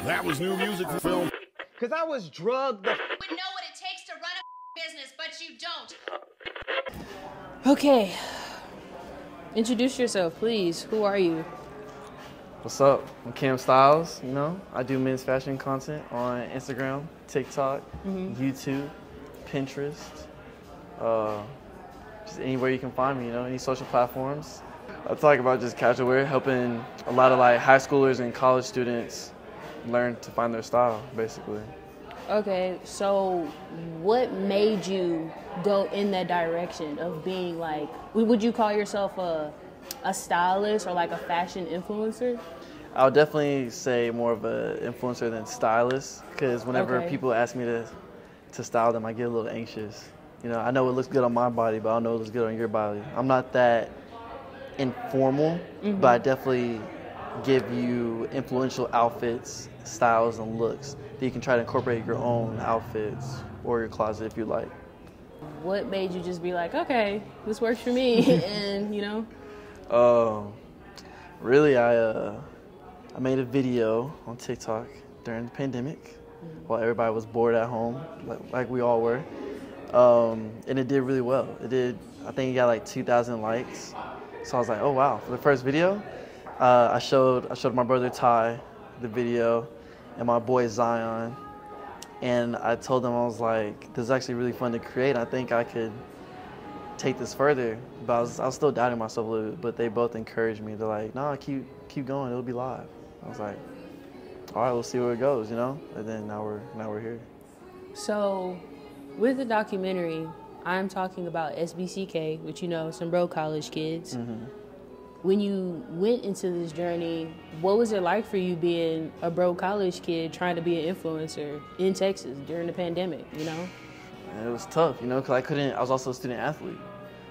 That was new music for film. Cause I was drugged the would know what it takes to run a business, but you don't. Okay. Introduce yourself, please. Who are you? What's up? I'm Cam Stylez, you know. I do men's fashion content on Instagram, TikTok, YouTube, Pinterest, just anywhere you can find me, you know, any social platforms. I talk about just casual wear, helping a lot of like high schoolers and college students learn to find their style, basically. Okay, so what made you go in that direction of being like, would you call yourself a stylist or like a fashion influencer? I would definitely say more of an influencer than stylist, because whenever people ask me to style them, I get a little anxious. You know, I know it looks good on my body, but I don't know it looks good on your body. I'm not that informal, but I definitely give you influential outfits, styles, and looks that you can try to incorporate your own outfits or your closet if you like. What made you just be like, okay, this works for me, and you know? Really, I made a video on TikTok during the pandemic while everybody was bored at home, like we all were, and it did really well. I think it got like 2,000 likes. So I was like, oh wow, for the first video, I showed my brother Ty the video and my boy Zion, and I told them, I was like, this is actually really fun to create. I think I could take this further, but I was still doubting myself a little bit, but they both encouraged me. They're like, no, keep going, it'll be live. I was like, all right, we'll see where it goes, you know? And then now we're here. So with the documentary, I'm talking about SBCK, which, you know, some broke college kids. When you went into this journey, what was it like for you being a broke college kid trying to be an influencer in Texas during the pandemic, you know? It was tough, you know, because I was also a student athlete.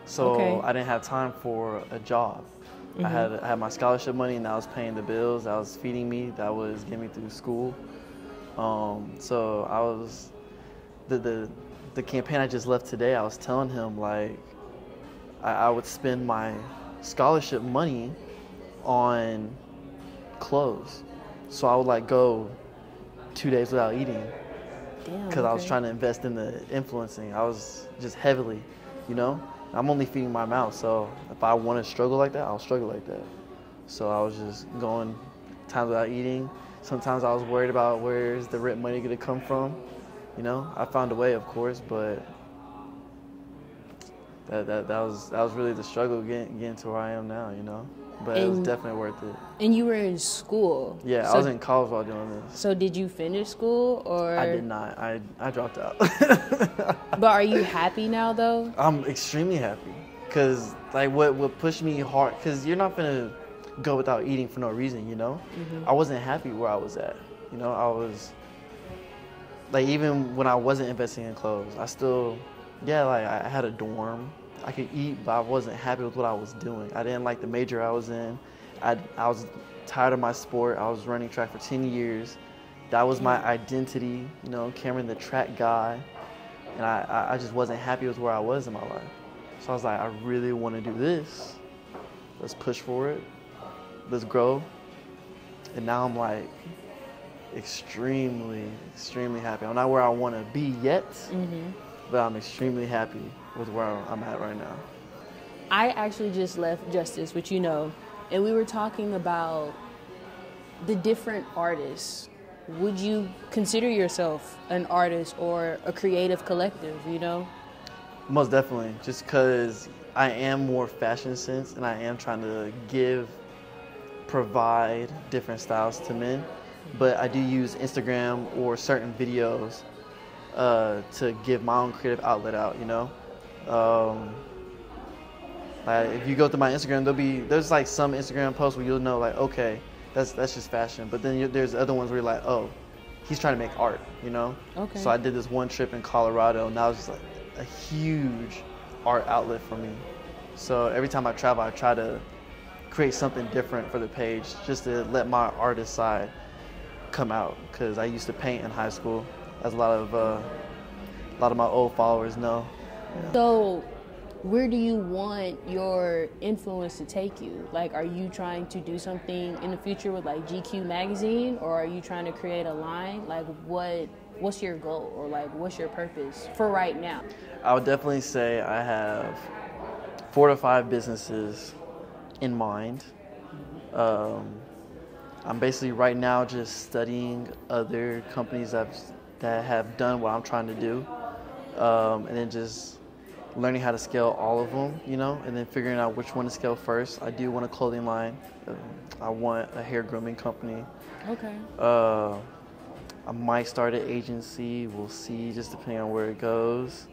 So I didn't have time for a job. I had my scholarship money, and that was paying the bills, that was feeding me, that was getting me through school. So I was, the campaign I just left today, I was telling him, like, I would spend my scholarship money on clothes. So I would like go 2 days without eating because I was trying to invest in the influencing. I was just heavily, you know? I'm only feeding my mouth, so if I want to struggle like that, I'll struggle like that. So I was just going times without eating. Sometimes I was worried about where's the rent money going to come from. You know, I found a way, of course, but that was really the struggle getting to where I am now, you know. But it was definitely worth it. And you were in school. Yeah, I was in college while doing this. So did you finish school, or? I did not. I dropped out. But are you happy now, though? I'm extremely happy, because like what pushed me hard, because you're not gonna go without eating for no reason, you know. I wasn't happy where I was at, you know. I was like, even when I wasn't investing in clothes, I still, like I had a dorm. I could eat, but I wasn't happy with what I was doing. I didn't like the major I was in. I was tired of my sport. I was running track for 10 years. That was my identity, you know, Cameron, the track guy. And I just wasn't happy with where I was in my life. So I was like, I really want to do this. Let's push for it. Let's grow. And now I'm like extremely, extremely happy. I'm not where I want to be yet, but I'm extremely happy with where I'm at right now. I actually just left Justice, which you know, and we were talking about the different artists. Would you consider yourself an artist or a creative collective, you know? Most definitely, just because I am more fashion sense and I am trying to provide different styles to men, but I do use Instagram or certain videos to give my own creative outlet out, you know? Like if you go through my Instagram, there's like some Instagram posts where you'll know, like, okay, that's just fashion. But then there's other ones where you're like, oh, he's trying to make art, you know? Okay. So I did this one trip in Colorado, and that was just like a huge art outlet for me. So every time I travel, I try to create something different for the page, just to let my artist side come out. Because I used to paint in high school, as a lot of my old followers know. Yeah. So where do you want your influence to take you? Like, are you trying to do something in the future with like GQ magazine, or are you trying to create a line? Like, what's your goal, or like what's your purpose for right now? I would definitely say I have 4 to 5 businesses in mind. I'm basically right now just studying other companies that have done what I'm trying to do, and then just learning how to scale all of them, you know, and then figuring out which one to scale first. I do want a clothing line. I want a hair grooming company. Okay. I might start an agency. We'll see, just depending on where it goes.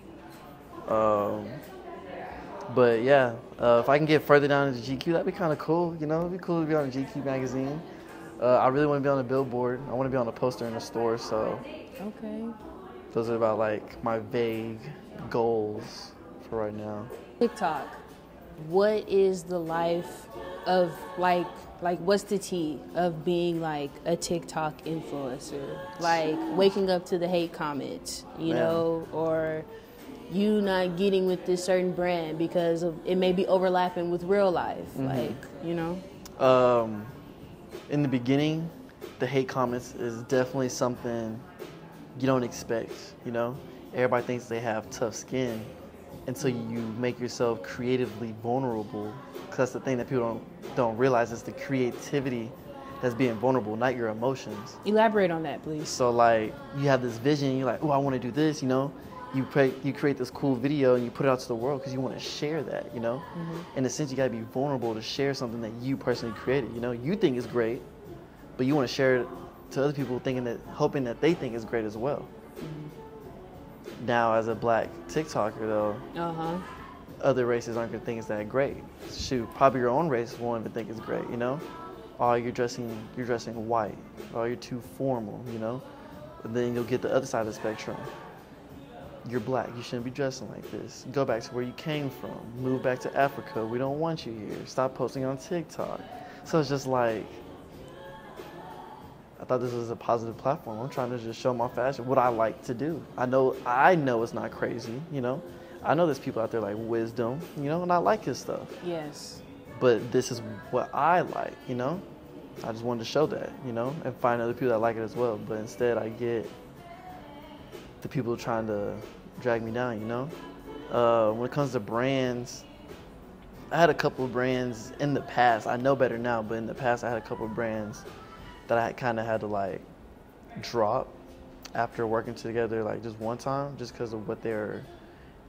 But yeah, if I can get further down into GQ, that'd be kind of cool. You know, it'd be cool to be on a GQ magazine. I really want to be on a billboard. I want to be on a poster in a store. So, okay. Those are about like my vague goals for right now. TikTok. What is the life of like what's the tea of being like a TikTok influencer? Like waking up to the hate comments, you know, or you not getting with this certain brand because of it may be overlapping with real life, like, you know? In the beginning, the hate comments is definitely something you don't expect, you know? Everybody thinks they have tough skin until you make yourself creatively vulnerable. Because that's the thing that people don't realize is the creativity that's being vulnerable, not your emotions. Elaborate on that, please. So like, you have this vision, you're like, oh, I want to do this, you know? You create this cool video and you put it out to the world because you want to share that, you know? In a sense, you got to be vulnerable to share something that you personally created, you know? You think is great, but you want to share it to other people hoping that they think is great as well. Now, as a black TikToker, though, other races aren't going to think it's that great. Shoot, probably your own race won't even think it's great, you know? Oh, you're dressing white. Oh, you're too formal, you know? But then you'll get the other side of the spectrum. You're black, you shouldn't be dressing like this. Go back to where you came from. Move back to Africa, we don't want you here. Stop posting on TikTok. So it's just like, I thought this was a positive platform. I'm trying to just show my fashion, what I like to do. I know it's not crazy, you know? I know there's people out there like Wisdom, you know, and I like his stuff. Yes. But this is what I like, you know? I just wanted to show that, you know, and find other people that like it as well. But instead I get the people trying to drag me down, you know? When it comes to brands, I had a couple of brands in the past. I know better now, but in the past I had a couple of brands that I kind of had to like drop after working together like just one time, just because of what they're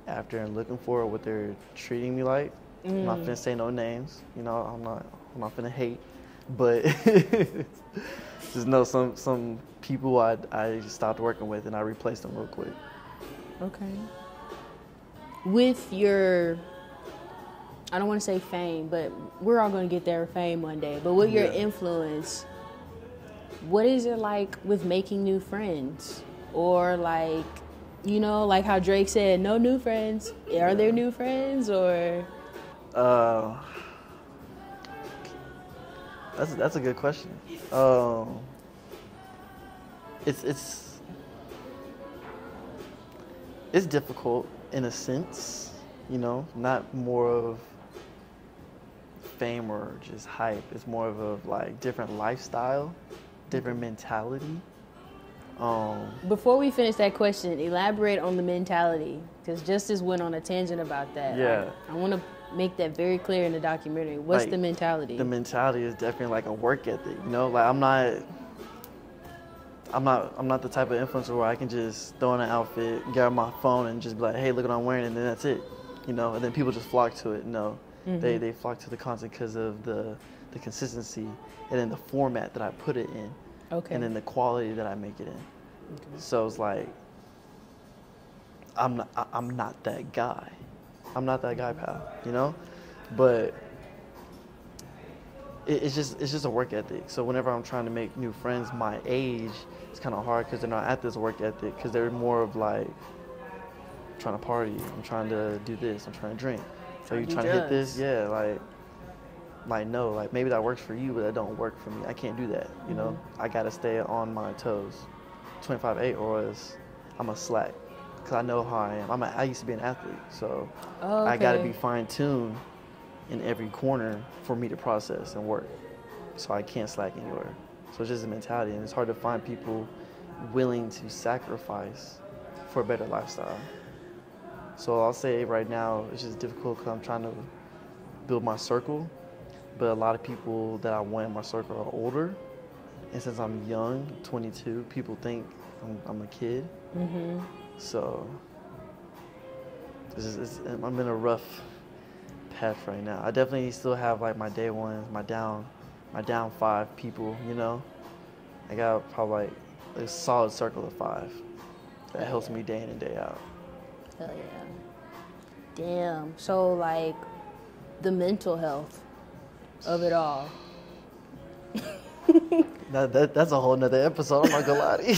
after and looking for, or what they're treating me like. I'm not finna say no names, you know. I'm not finna hate, but just know some people I stopped working with and I replaced them real quick. Okay. With your, I don't want to say fame, but we're all going to get there, fame one day. But with your influence, what is it like with making new friends? Or like, you know, like how Drake said, no new friends. Are there new friends, or? That's a good question. It's difficult in a sense, you know, not more of fame or just hype. It's more of a like different lifestyle, different mentality. Before we finish that question, elaborate on the mentality, because Justice went on a tangent about that. Yeah. I want to make that very clear in the documentary. What's like, the mentality? The mentality is definitely like a work ethic, you know? Like I'm not the type of influencer where I can just throw on an outfit, grab my phone and just be like, hey, look what I'm wearing, and then that's it, you know? And then people just flock to it. No, they flock to the content because of the consistency and then the format that I put it in. Okay. And then the quality that I make it in. Okay. So it's like, I'm not that guy. I'm not that guy, pal, you know? But it's just a work ethic. So whenever I'm trying to make new friends my age, it's kind of hard because they're not at this work ethic, because they're more of like, I'm trying to party, I'm trying to do this, I'm trying to drink. So you trying to hit this? Yeah, like no, like maybe that works for you, but that don't work for me. I can't do that, you know? I gotta stay on my toes, 25/8, or else I'm a slack. because I know how I am. I used to be an athlete, so Oh, okay. I got to be fine-tuned in every corner for me to process and work. So I can't slack anywhere. So it's just a mentality, and it's hard to find people willing to sacrifice for a better lifestyle. So I'll say right now it's just difficult because I'm trying to build my circle, but a lot of people that I want in my circle are older, and since I'm young, 22, people think I'm a kid. Mm-hmm. So I'm in a rough path right now. I definitely still have like my day ones, my down 5 people, you know. I got probably like a solid circle of 5 that helps me day in and day out. Hell yeah. Damn. So like the mental health of it all. That's a whole nother episode. I'm not gonna lie to you.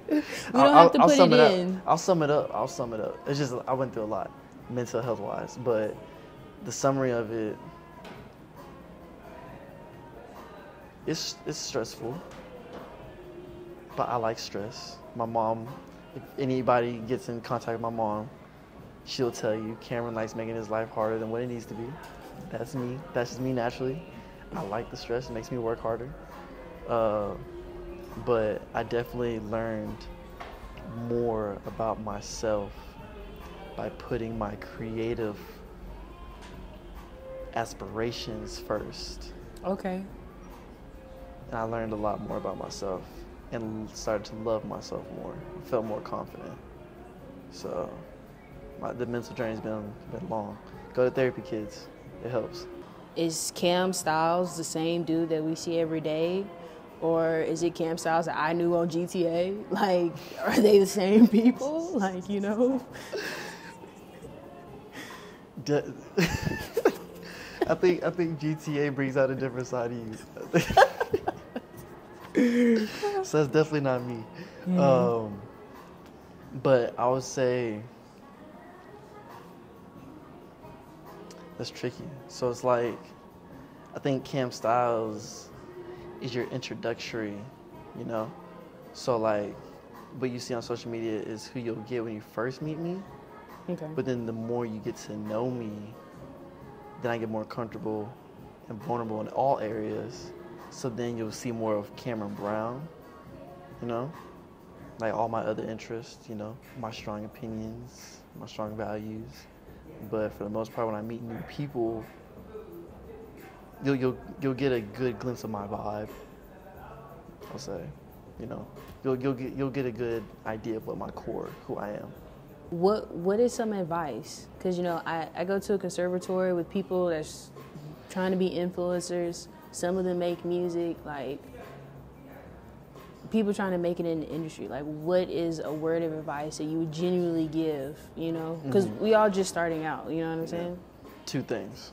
We don't have to put it in. I'll sum it up. It's just I went through a lot, mental health wise, but the summary of it, it's stressful, but I like stress. My mom, if anybody gets in contact with my mom, she'll tell you Cameron likes making his life harder than what it needs to be. That's me. That's just me naturally. I like the stress. It makes me work harder. But I definitely learned more about myself by putting my creative aspirations first. Okay. And I learned a lot more about myself and started to love myself more. I felt more confident. So the mental journey's been long. Go to therapy, kids. It helps. Is Cam Stylez the same dude that we see every day? Or is it Cam Stylez that I knew on GTA? Like, are they the same people? Like, you know? I think GTA brings out a different side of you. So that's definitely not me. But I would say that's tricky. So it's like, I think Cam Stylez is your introductory, you know? So like, what you see on social media is who you'll get when you first meet me. Okay. But then the more you get to know me, then I get more comfortable and vulnerable in all areas. So then you'll see more of Cameron Brown, you know? Like all my other interests, you know, my strong opinions, my strong values. But for the most part, when I meet new people, you'll get a good glimpse of my vibe. I'll say, you know, you'll get a good idea of what my core, who I am. What is some advice? Because, you know, I go to a conservatory with people that's trying to be influencers. Some of them make music, like people trying to make it in the industry. Like, what is a word of advice that you would genuinely give, you know? Because we all just starting out, you know what I'm saying? Two things.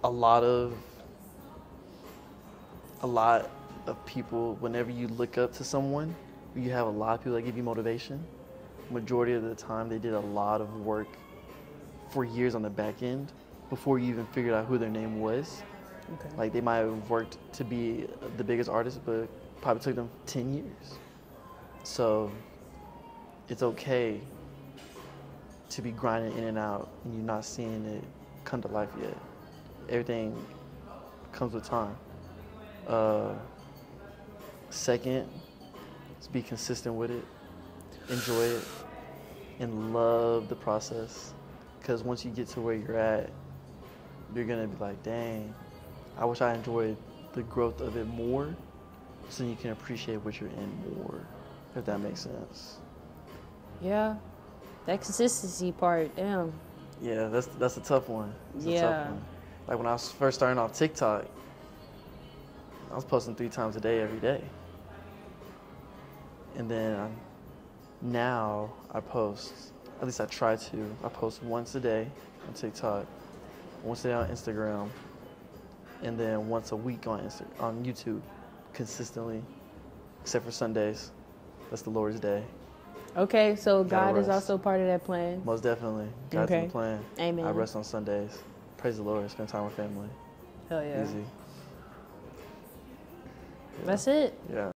A lot of people, whenever you look up to someone, you have a lot of people that give you motivation. Majority of the time, they did a lot of work for years on the back end before you even figured out who their name was. Okay. Like, they might have worked to be the biggest artist, but probably took them 10 years. So it's okay to be grinding in and out and you're not seeing it come to life yet. Everything comes with time. Second, is be consistent with it, enjoy it, and love the process. Because once you get to where you're at, you're gonna be like, dang, I wish I enjoyed the growth of it more, so you can appreciate what you're in more, if that makes sense. Yeah, that consistency part, damn. Yeah, that's a tough one. It's a tough one. Like when I was first starting off TikTok, I was posting 3 times a day every day. And then now I post, at least I try to, I post once a day on TikTok, once a day on Instagram, and then once a week on YouTube, consistently, except for Sundays. That's the Lord's day. Okay, so God is also part of that plan. Most definitely. God's in the plan. Amen. I rest on Sundays. Praise the Lord. Spend time with family. Hell yeah. Easy. That's it. Yeah.